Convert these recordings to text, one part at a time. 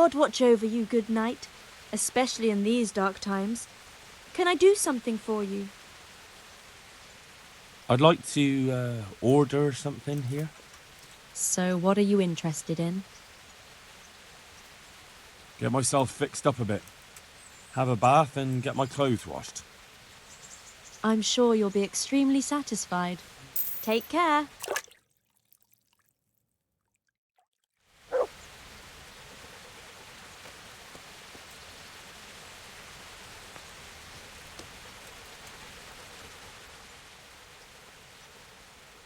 God watch over you, good knight, especially in these dark times. Can I do something for you? I'd like to order something here. So what are you interested in? Get myself fixed up a bit. Have a bath and get my clothes washed. I'm sure you'll be extremely satisfied. Take care.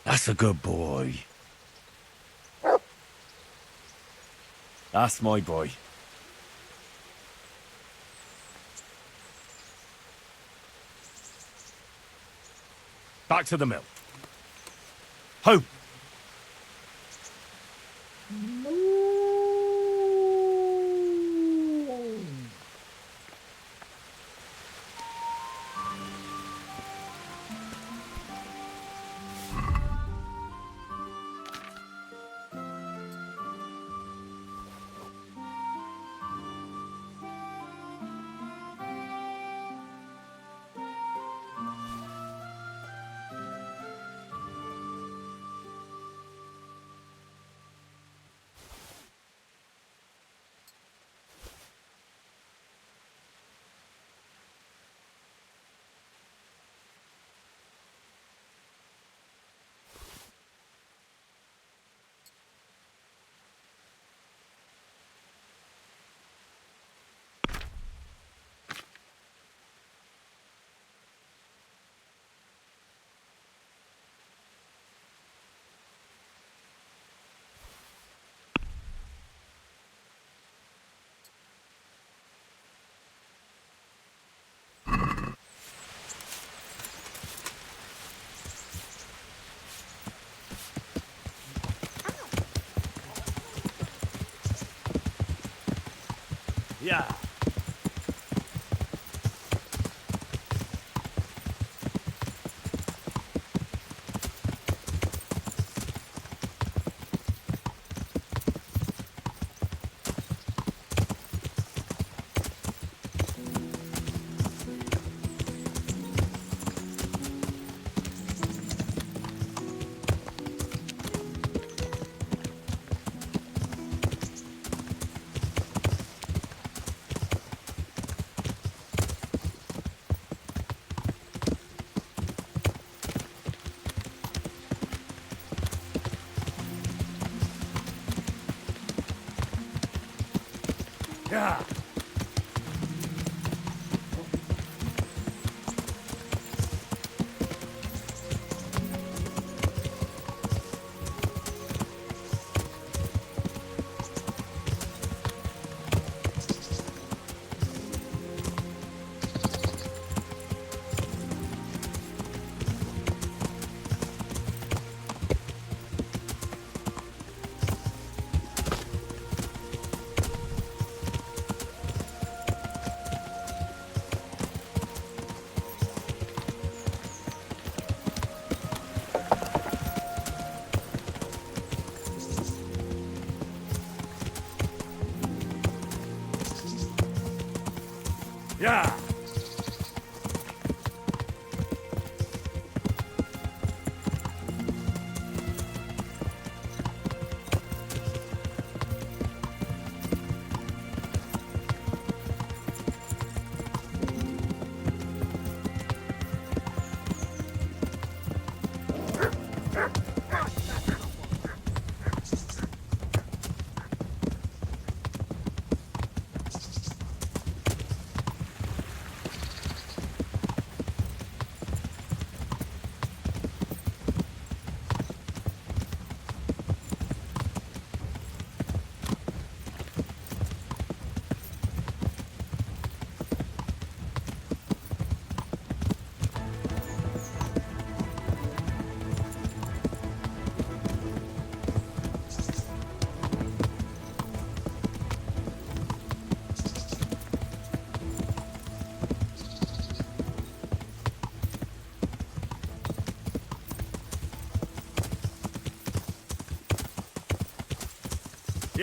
That's a good boy. That's my boy. Back to the mill. Home! Yeah. Yeah. Yeah.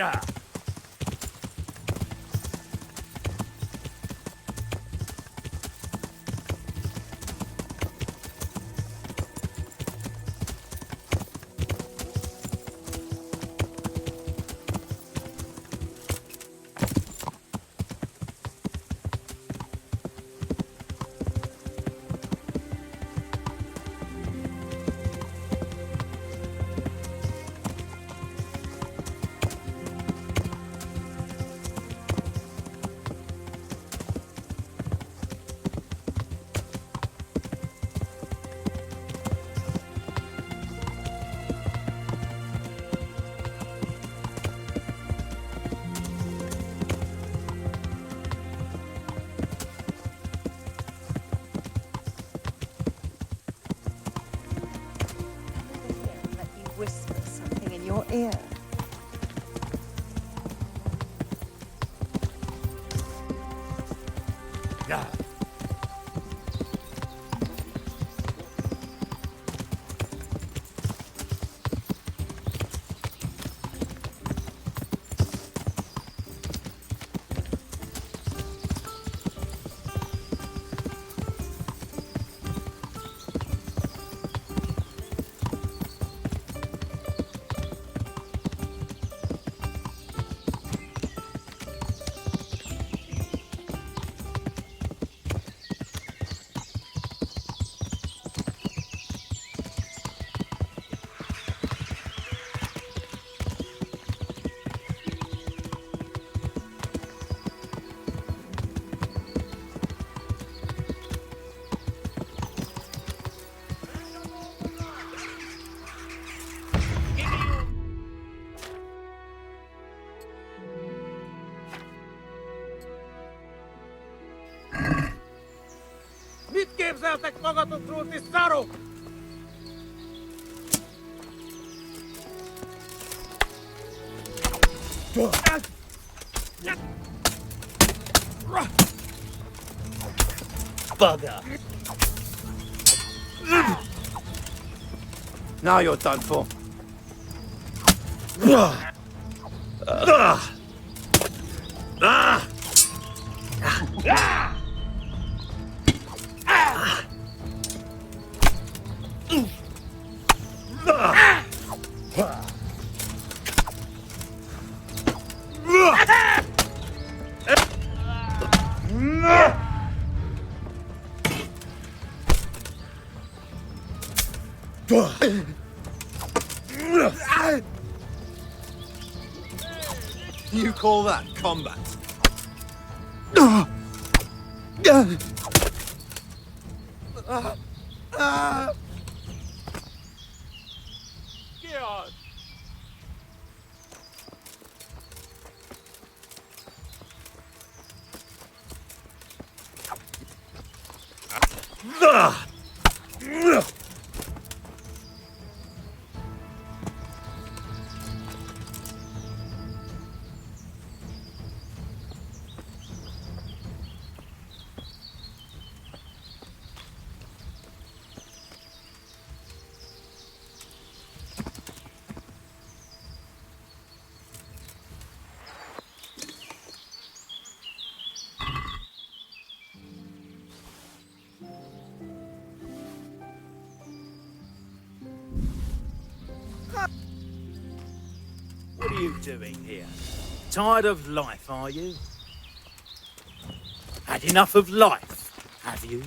Yeah. Mit képzeltek magatokról, ti szarok? Bugger. Now you're done for. You call that combat? What are you doing here? Tired of life, are you? Had enough of life, have you?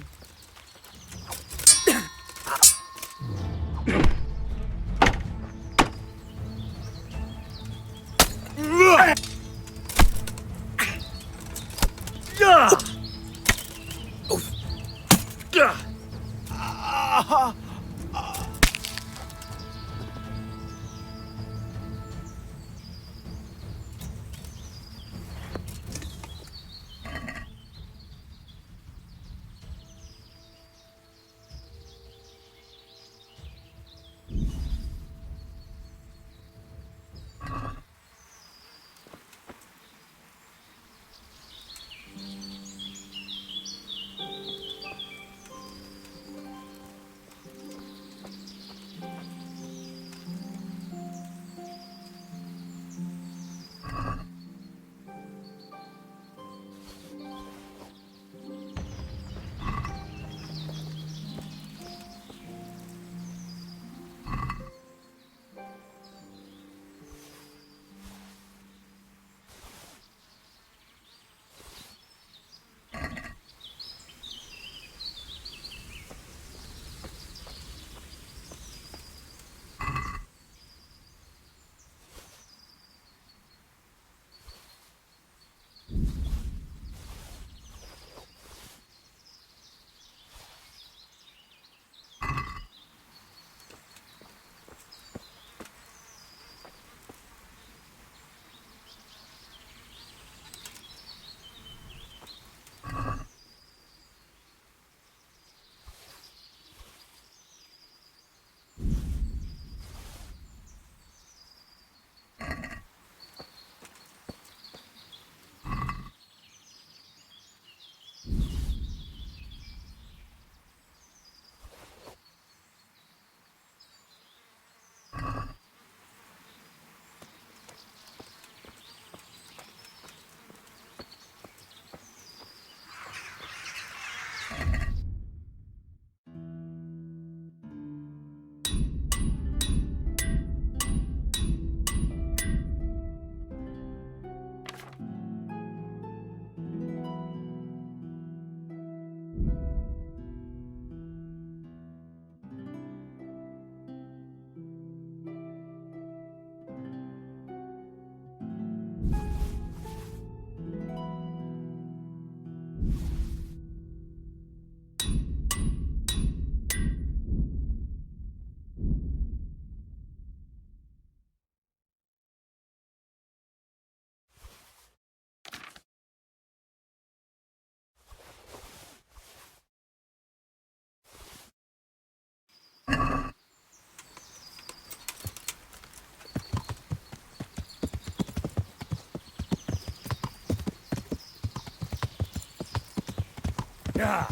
Yeah.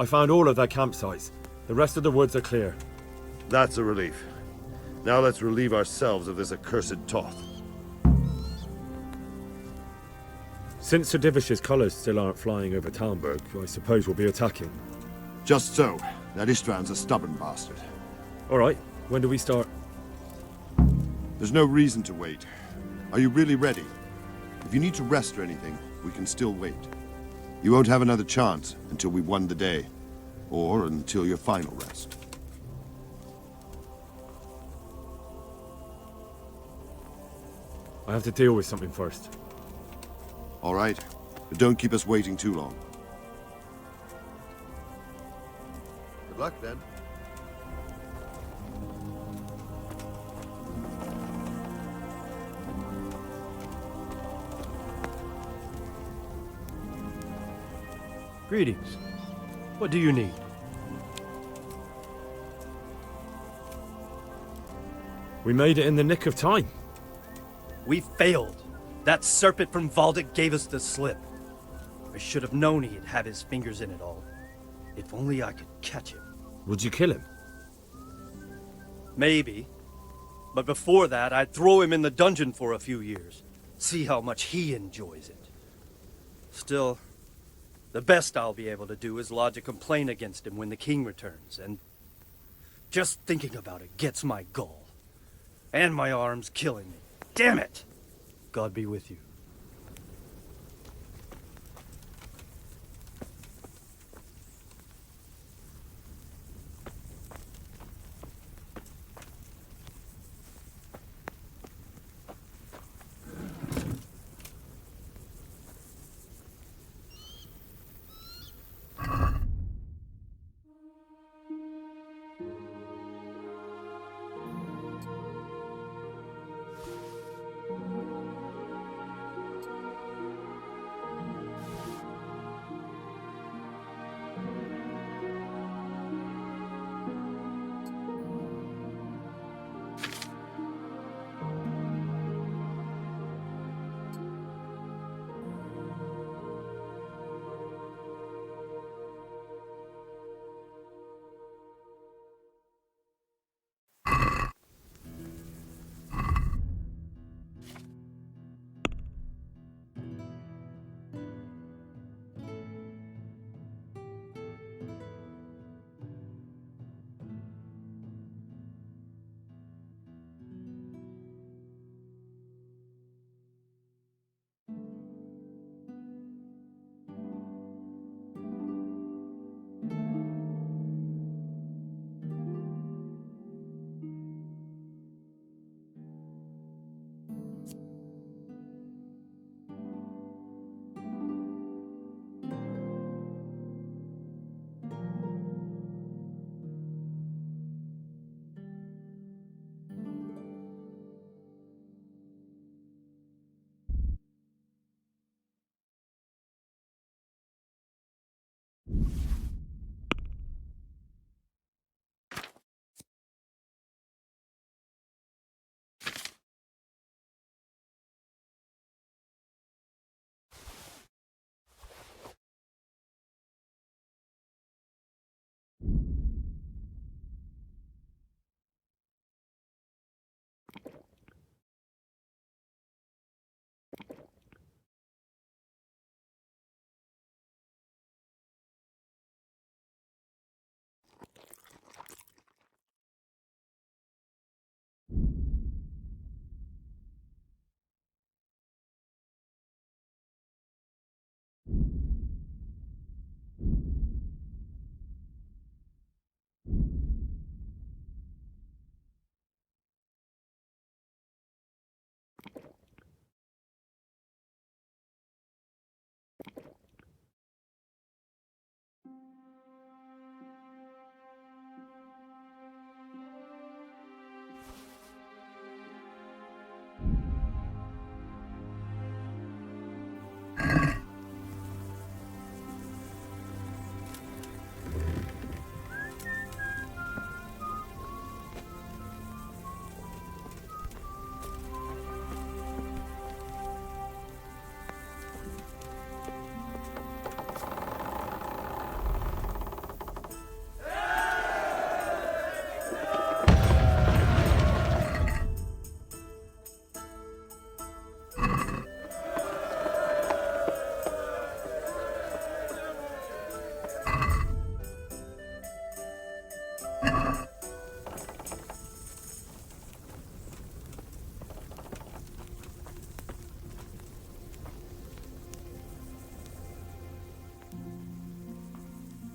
I found all of their campsites. The rest of the woods are clear. That's a relief. Now let's relieve ourselves of this accursed Toth. Since Sir Divish's colours still aren't flying over Talmberg, I suppose we'll be attacking. Just so. That Istvan's a stubborn bastard. Alright, when do we start? There's no reason to wait. Are you really ready? If you need to rest or anything, we can still wait. You won't have another chance until we've won the day. Or until your final rest. I have to deal with something first. All right, but don't keep us waiting too long. Good luck, then. Greetings. What do you need? We made it in the nick of time. We failed. That serpent from Valdic gave us the slip. I should have known he'd have his fingers in it all. If only I could catch him. Would you kill him? Maybe. But before that, I'd throw him in the dungeon for a few years. See how much he enjoys it. Still, the best I'll be able to do is lodge a complaint against him when the king returns, and just thinking about it gets my gall. And my arm's killing me. Damn it! God be with you.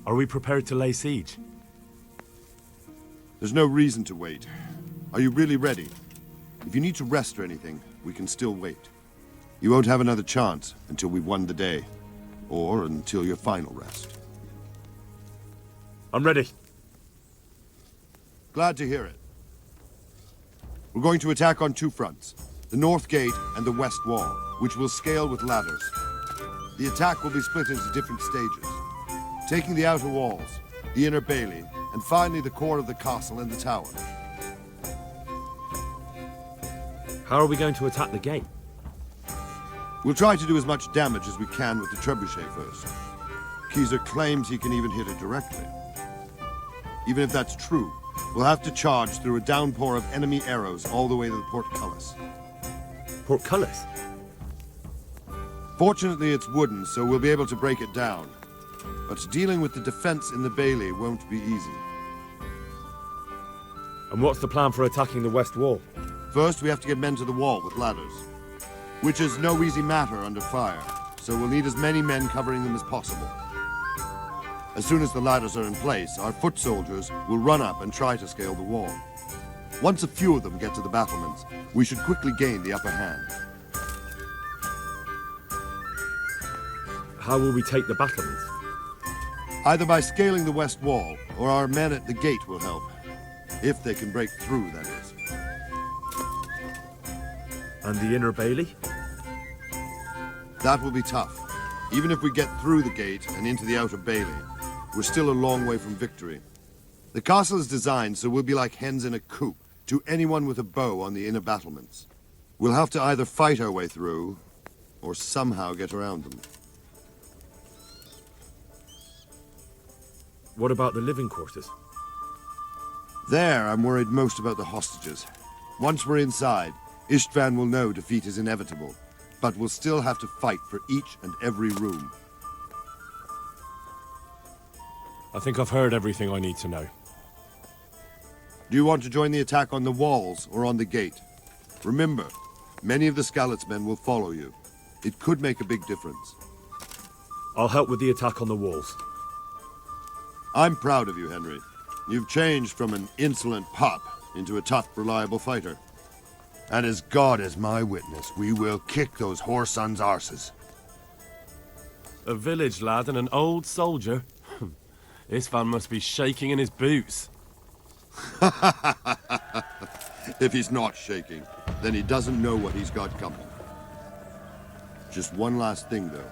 Are we prepared to lay siege? There's no reason to wait. Are you really ready? If you need to rest or anything, we can still wait. You won't have another chance until we've won the day. Or until your final rest. I'm ready. Glad to hear it. We're going to attack on two fronts. The north gate and the west wall, which will scale with ladders. The attack will be split into different stages. Taking the outer walls, the inner bailey, and finally the core of the castle and the tower. How are we going to attack the gate? We'll try to do as much damage as we can with the trebuchet first. Keezer claims he can even hit it directly. Even if that's true, we'll have to charge through a downpour of enemy arrows all the way to the portcullis. Portcullis? Fortunately, it's wooden, so we'll be able to break it down. But dealing with the defense in the bailey won't be easy. And what's the plan for attacking the west wall? First, we have to get men to the wall with ladders, which is no easy matter under fire, so we'll need as many men covering them as possible. As soon as the ladders are in place, our foot soldiers will run up and try to scale the wall. Once a few of them get to the battlements, we should quickly gain the upper hand. How will we take the battlements? Either by scaling the west wall, or our men at the gate will help. If they can break through, that is. And the inner bailey? That will be tough. Even if we get through the gate and into the outer bailey, we're still a long way from victory. The castle is designed so we'll be like hens in a coop to anyone with a bow on the inner battlements. We'll have to either fight our way through, or somehow get around them. What about the living quarters? There, I'm worried most about the hostages. Once we're inside, Istvan will know defeat is inevitable, but we'll still have to fight for each and every room. I think I've heard everything I need to know. Do you want to join the attack on the walls or on the gate? Remember, many of the Skalitz men will follow you. It could make a big difference. I'll help with the attack on the walls. I'm proud of you, Henry. You've changed from an insolent pup into a tough, reliable fighter. And as God is my witness, we will kick those whoresons' arses. A village lad and an old soldier? This man must be shaking in his boots. If he's not shaking, then he doesn't know what he's got coming. Just one last thing, though.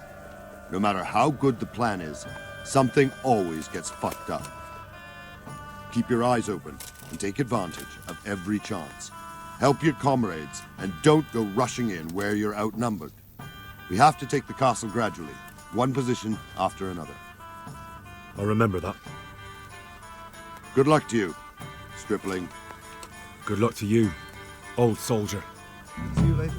No matter how good the plan is, something always gets fucked up. Keep your eyes open and take advantage of every chance. Help your comrades, and don't go rushing in where you're outnumbered. We have to take the castle gradually, one position after another. I'll remember that. Good luck to you, stripling. Good luck to you, old soldier. See you later.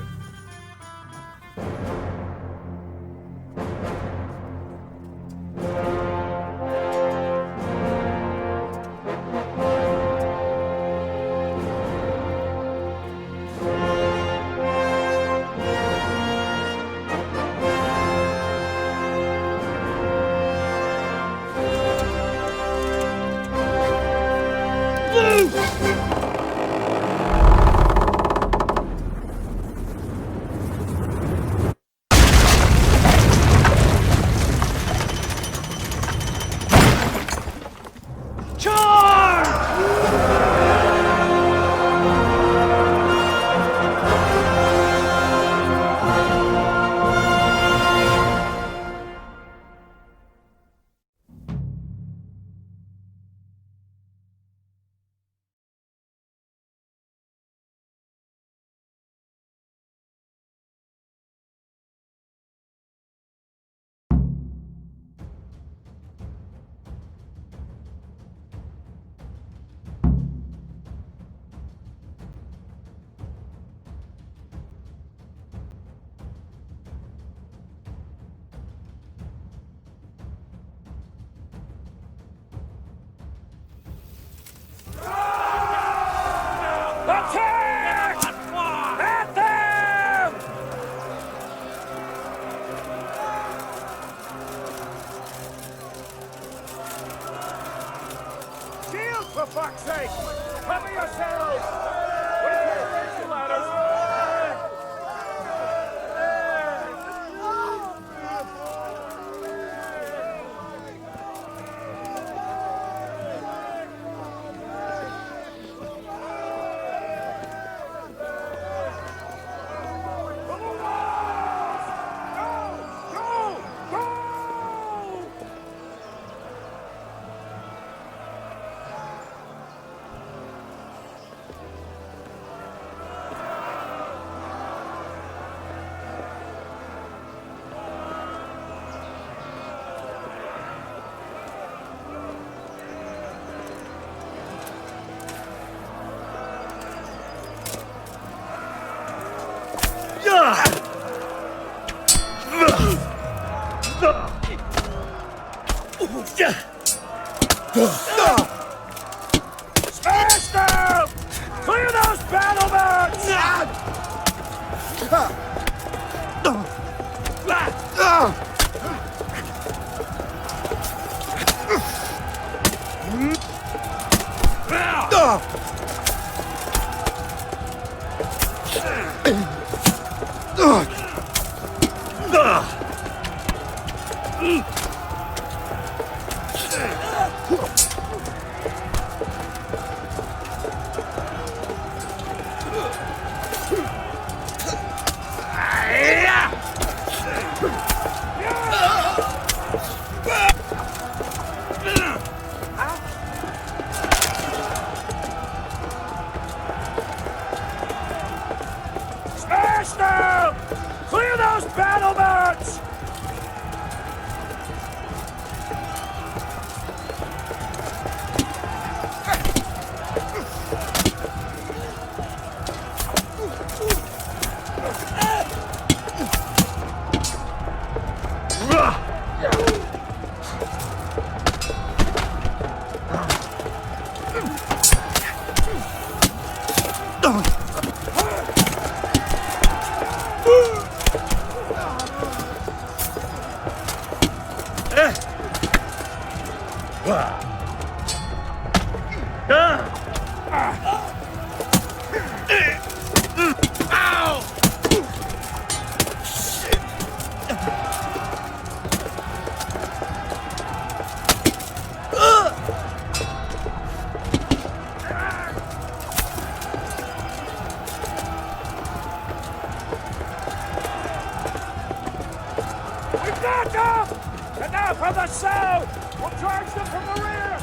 Cover yourselves! With your raising ladders! Smash them! Clear those battlements! Smash them! Clear those battlements! We got them! And now from the south! We'll charge them from the rear!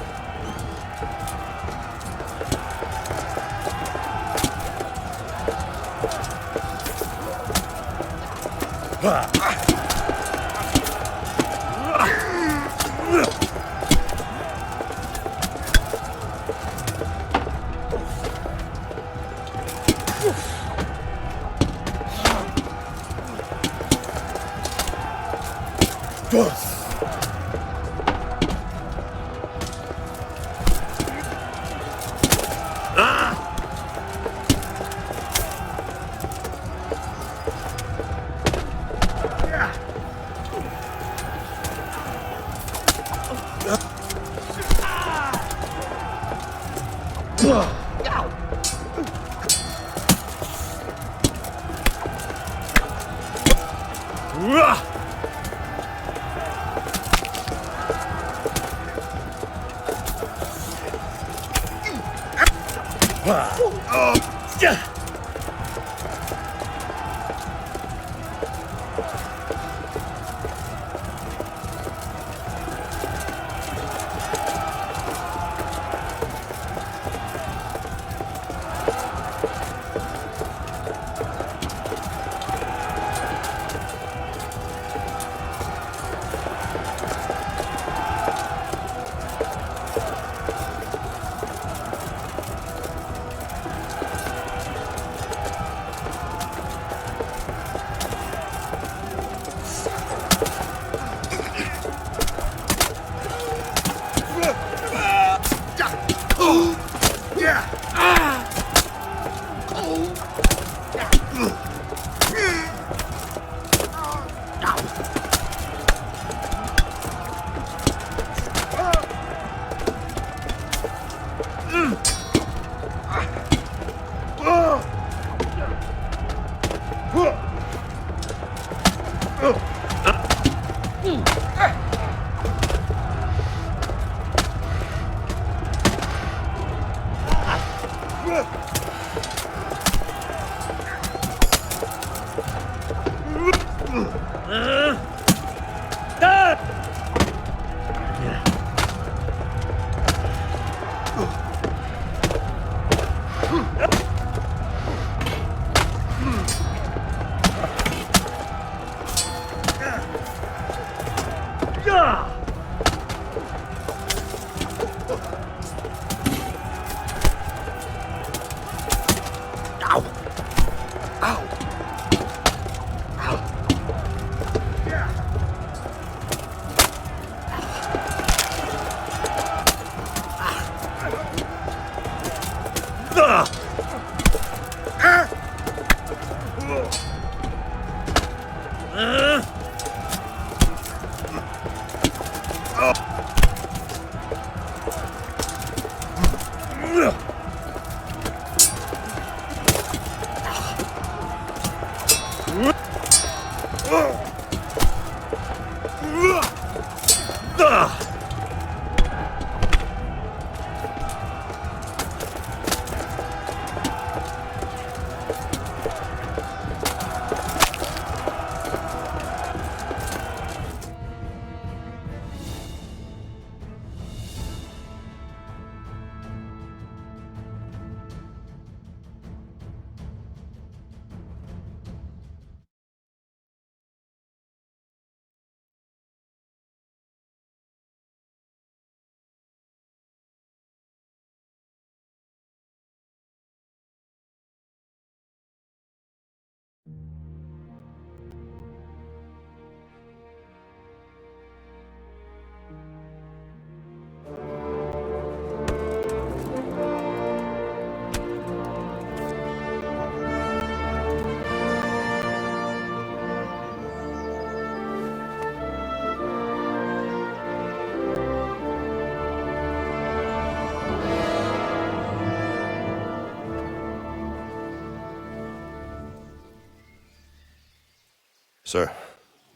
Sir,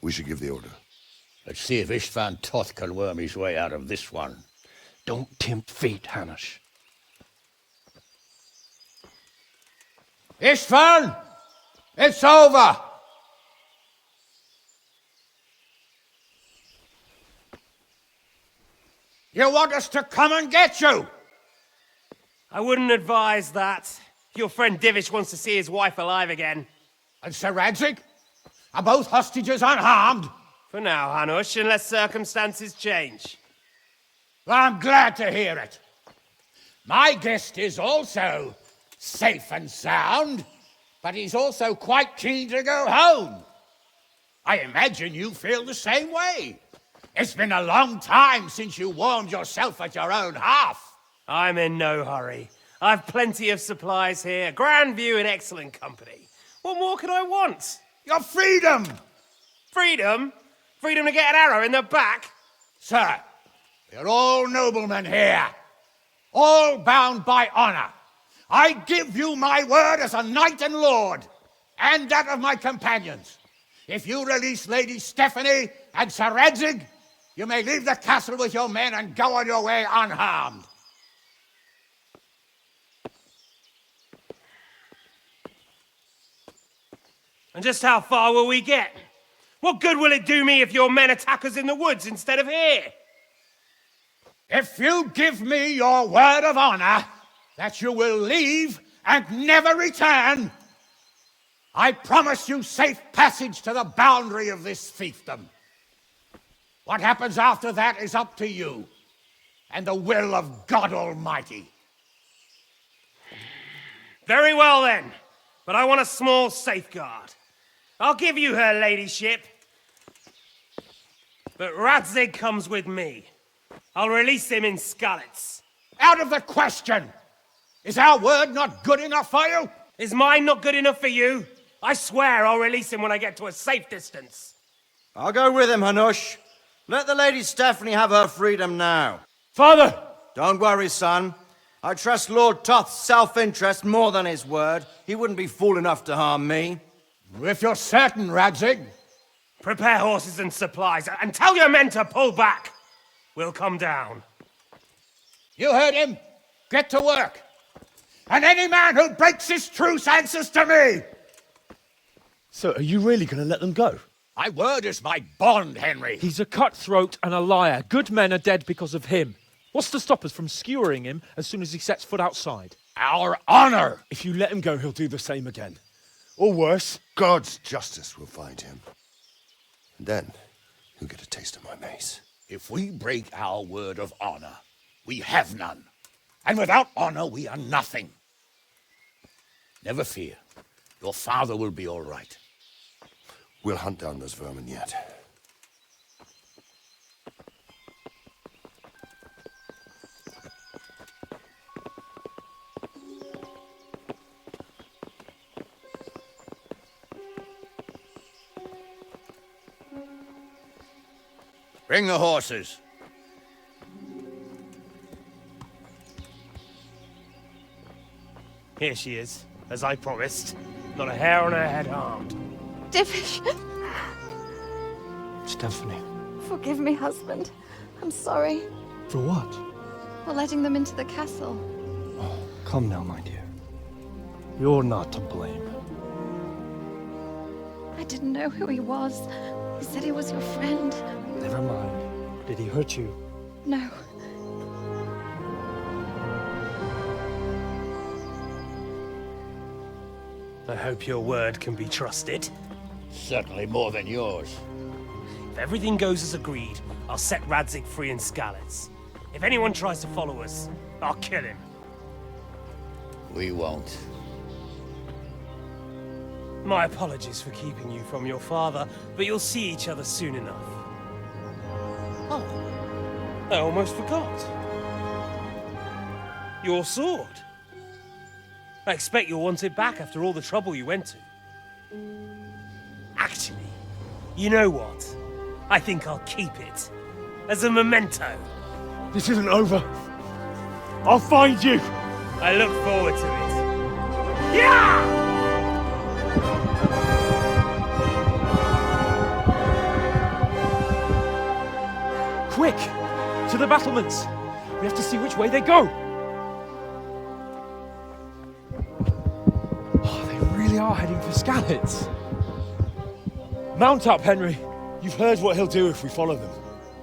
we should give the order. Let's see if Istvan Toth can worm his way out of this one. Don't tempt fate, Hanush. Istvan! It's over! You want us to come and get you? I wouldn't advise that. Your friend Divish wants to see his wife alive again. And Sir Radzig? Are both hostages unharmed? For now, Hanush, unless circumstances change. Well, I'm glad to hear it. My guest is also safe and sound, but he's also quite keen to go home. I imagine you feel the same way. It's been a long time since you warmed yourself at your own hearth. I'm in no hurry. I've plenty of supplies here, grand view and excellent company. What more could I want? Your freedom! Freedom? Freedom to get an arrow in the back? Sir, we're all noblemen here, all bound by honor. I give you my word as a knight and lord, and that of my companions. If you release Lady Stephanie and Sir Radzig, you may leave the castle with your men and go on your way unharmed. And just how far will we get? What good will it do me if your men attack us in the woods instead of here? If you give me your word of honor that you will leave and never return, I promise you safe passage to the boundary of this fiefdom. What happens after that is up to you and the will of God Almighty. Very well then, but I want a small safeguard. I'll give you her ladyship, but Radzig comes with me. I'll release him in Skalitz. Out of the question! Is our word not good enough for you? Is mine not good enough for you? I swear I'll release him when I get to a safe distance. I'll go with him, Hanush. Let the Lady Stephanie have her freedom now. Father! Don't worry, son. I trust Lord Toth's self-interest more than his word. He wouldn't be fool enough to harm me. If you're certain, Radzig. Prepare horses and supplies, and tell your men to pull back. We'll come down. You heard him. Get to work. and any man who breaks this truce answers to me! So, are you really going to let them go? My word is my bond, Henry. He's a cutthroat and a liar. Good men are dead because of him. What's to stop us from skewering him as soon as he sets foot outside? Our honor! If you let him go, he'll do the same again. Or worse. God's justice will find him. And then, he'll get a taste of my mace. If we break our word of honor, we have none. And without honor, we are nothing. Never fear. Your father will be all right. We'll hunt down those vermin yet. Bring the horses. Here she is, as I promised. Not a hair on her head harmed. Divish! Stephanie. Forgive me, husband. I'm sorry For what? for letting them into the castle. Oh, come now, my dear. You're not to blame. I didn't know who he was. He said he was your friend. Never mind. Did he hurt you? No. I hope your word can be trusted. Certainly more than yours. If everything goes as agreed, I'll set Radzig free in Skalitz. If anyone tries to follow us, I'll kill him. We won't. My apologies for keeping you from your father, but you'll see each other soon enough. Oh, I almost forgot. Your sword. I expect you'll want it back after all the trouble you went to. Actually, you know what? I think I'll keep it. As a memento. This isn't over. I'll find you! I look forward to it. Yeah! Quick! To the battlements! We have to see which way they go! Oh, they really are heading for Skalitz. Mount up, Henry. You've heard what he'll do if we follow them.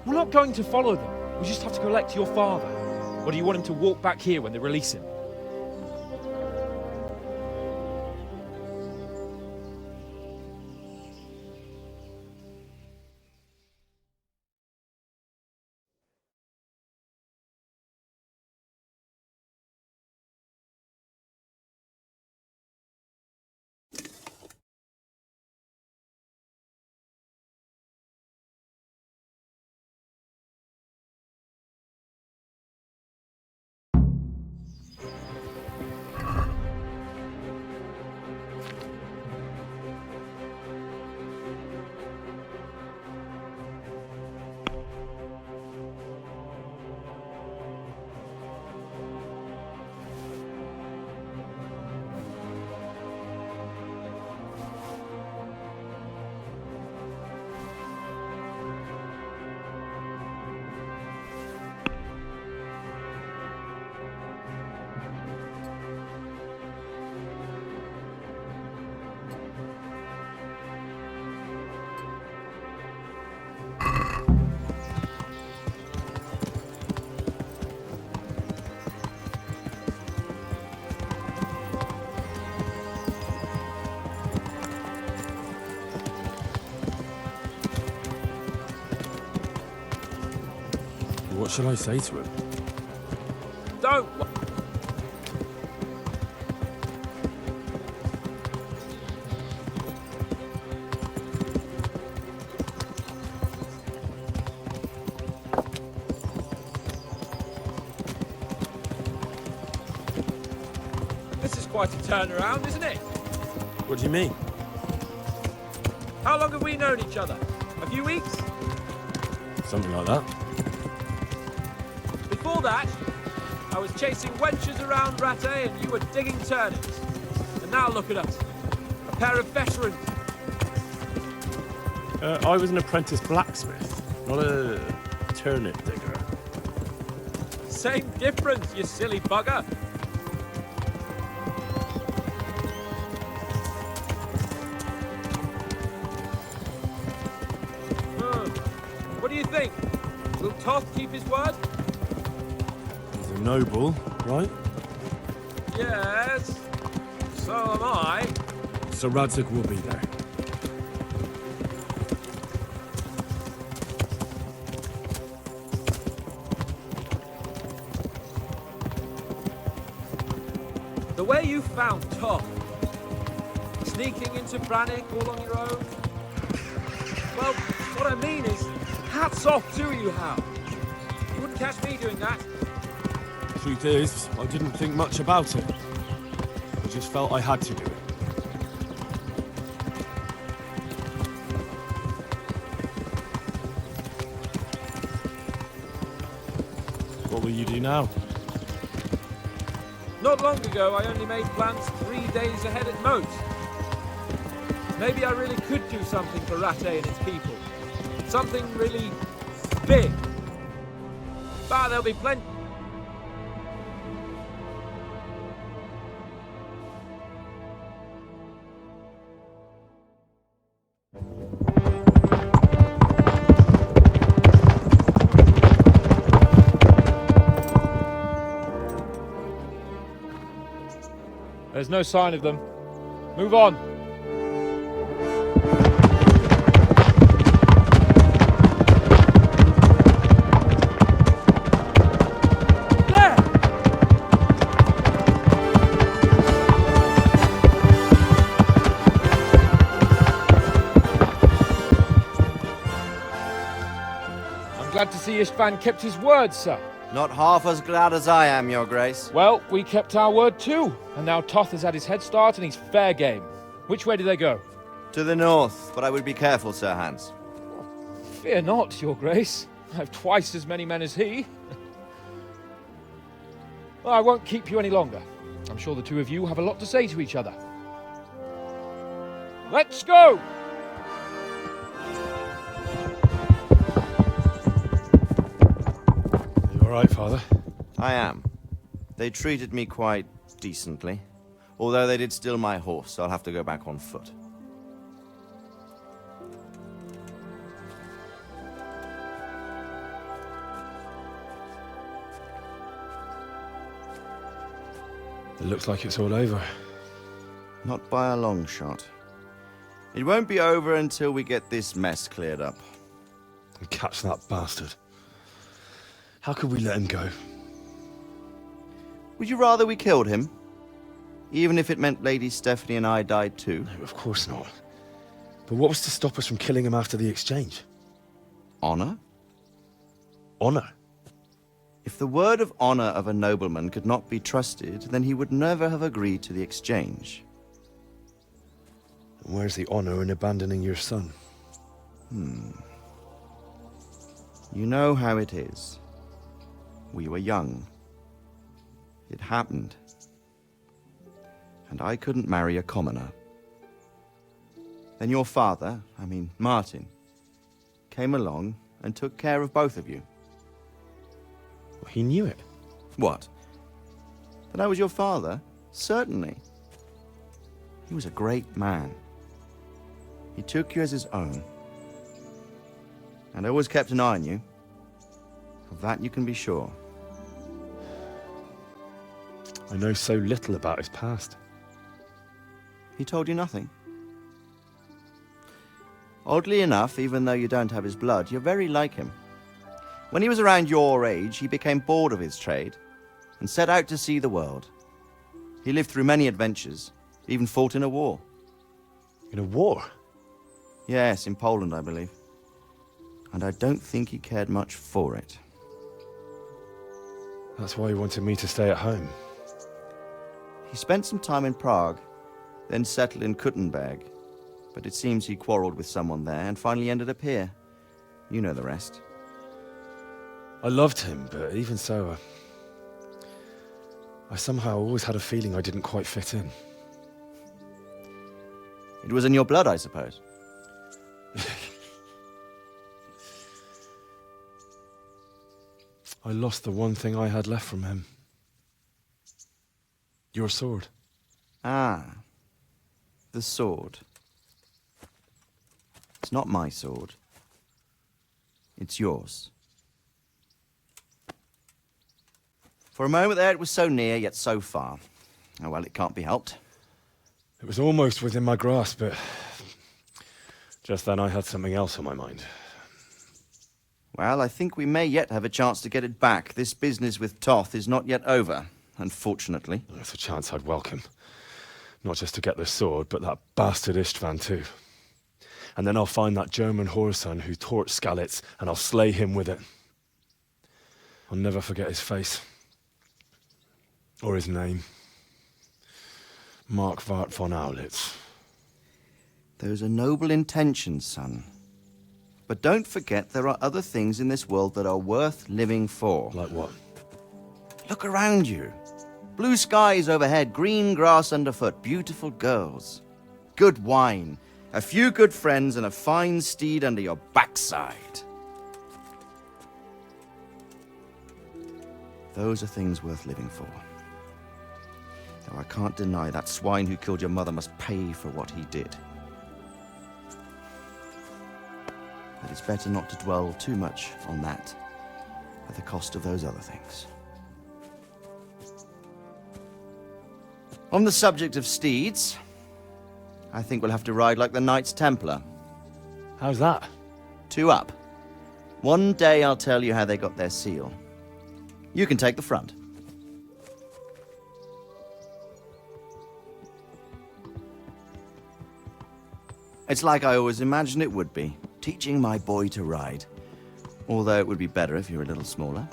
We're not going to follow them. We just have to collect your father. Or do you want him to walk back here when they release him? What shall I say to him? Don't! This is quite a turnaround, isn't it? What do you mean? How long have we known each other? A few weeks? Something like that. Before that, I was chasing wenches around Rattay and you were digging turnips. And now look at us. A pair of veterans. I was an apprentice blacksmith, not a turnip digger. Same difference, you silly bugger. think? Will Toth keep his word? He's a noble, right? Yes. So am I. Sir Radzig will be there. The way you found Toth, sneaking into Brannick all on your own. Well, what I mean is, hats off to you, Hal. You wouldn't catch me doing that. Truth is, I didn't think much about it. I just felt I had to do it. What will you do now? Not long ago, I only made plans 3 days ahead at most. Maybe I really could do something for Rattay and its people. Something really big. But there'll be plenty. There's no sign of them. Move on. I'm glad to see Istvan kept his word, sir. Not half as glad as I am, Your Grace. Well, we kept our word too, and now Toth has had his head start and he's fair game. Which way do they go? To the north, but I would be careful, Sir Hans. Fear not, Your Grace. I have twice as many men as he. Well, I won't keep you any longer. I'm sure the two of you have a lot to say to each other. Let's go! All right, Father? I am. They treated me quite decently. Although they did steal my horse, so I'll have to go back on foot. It looks like it's all over. Not by a long shot. It won't be over until we get this mess cleared up. And catch that bastard. How could we let him go? Would you rather we killed him? Even if it meant Lady Stephanie and I died too? No, of course not. But what was to stop us from killing him after the exchange? Honor? Honor? If the word of honor of a nobleman could not be trusted, then he would never have agreed to the exchange. And where's the honor in abandoning your son? You know how it is. We were young. It happened. And I couldn't marry a commoner. Then your father, Martin, came along and took care of both of you. Well, he knew it. What? That I was your father? Certainly. He was a great man. He took you as his own. And always kept an eye on you. Of that you can be sure. I know so little about his past. He told you nothing? Oddly enough, even though you don't have his blood, you're very like him. When he was around your age, he became bored of his trade and set out to see the world. He lived through many adventures, even fought in a war. In a war? Yes, in Poland, I believe. And I don't think he cared much for it. That's why he wanted me to stay at home. He spent some time in Prague, then settled in Kuttenberg. But it seems he quarreled with someone there and finally ended up here. You know the rest. I loved him, but even so, I somehow always had a feeling I didn't quite fit in. It was in your blood, I suppose. I lost the one thing I had left from him. Your sword. Ah, the sword. It's not my sword. It's yours. For a moment there, it was so near, yet so far. Oh, well, it can't be helped. It was almost within my grasp, but just then I had something else on my mind. Well, I think we may yet have a chance to get it back. This business with Toth is not yet over, unfortunately. That's a chance I'd welcome. Not just to get the sword, but that bastard Istvan too. And then I'll find that German whoreson who torched Skalitz, and I'll slay him with it. I'll never forget his face. Or his name. Mark Vart von Aulitz. Those are noble intentions, son. But don't forget there are other things in this world that are worth living for. Like what? Look around you. Blue skies overhead, green grass underfoot, beautiful girls. Good wine, a few good friends, and a fine steed under your backside. Those are things worth living for. Though I can't deny that swine who killed your mother must pay for what he did. But it's better not to dwell too much on that at the cost of those other things. On the subject of steeds, I think we'll have to ride like the Knights Templar. How's that? 2 up. One day I'll tell you how they got their seal. You can take the front. It's like I always imagined it would be, teaching my boy to ride. Although it would be better if you were a little smaller.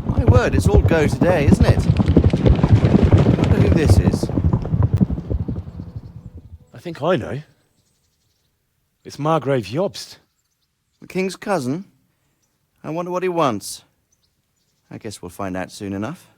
My word, it's all go today, isn't it? I wonder who this is. I think I know. It's Margrave Jobst. The king's cousin? I wonder what he wants. I guess we'll find out soon enough.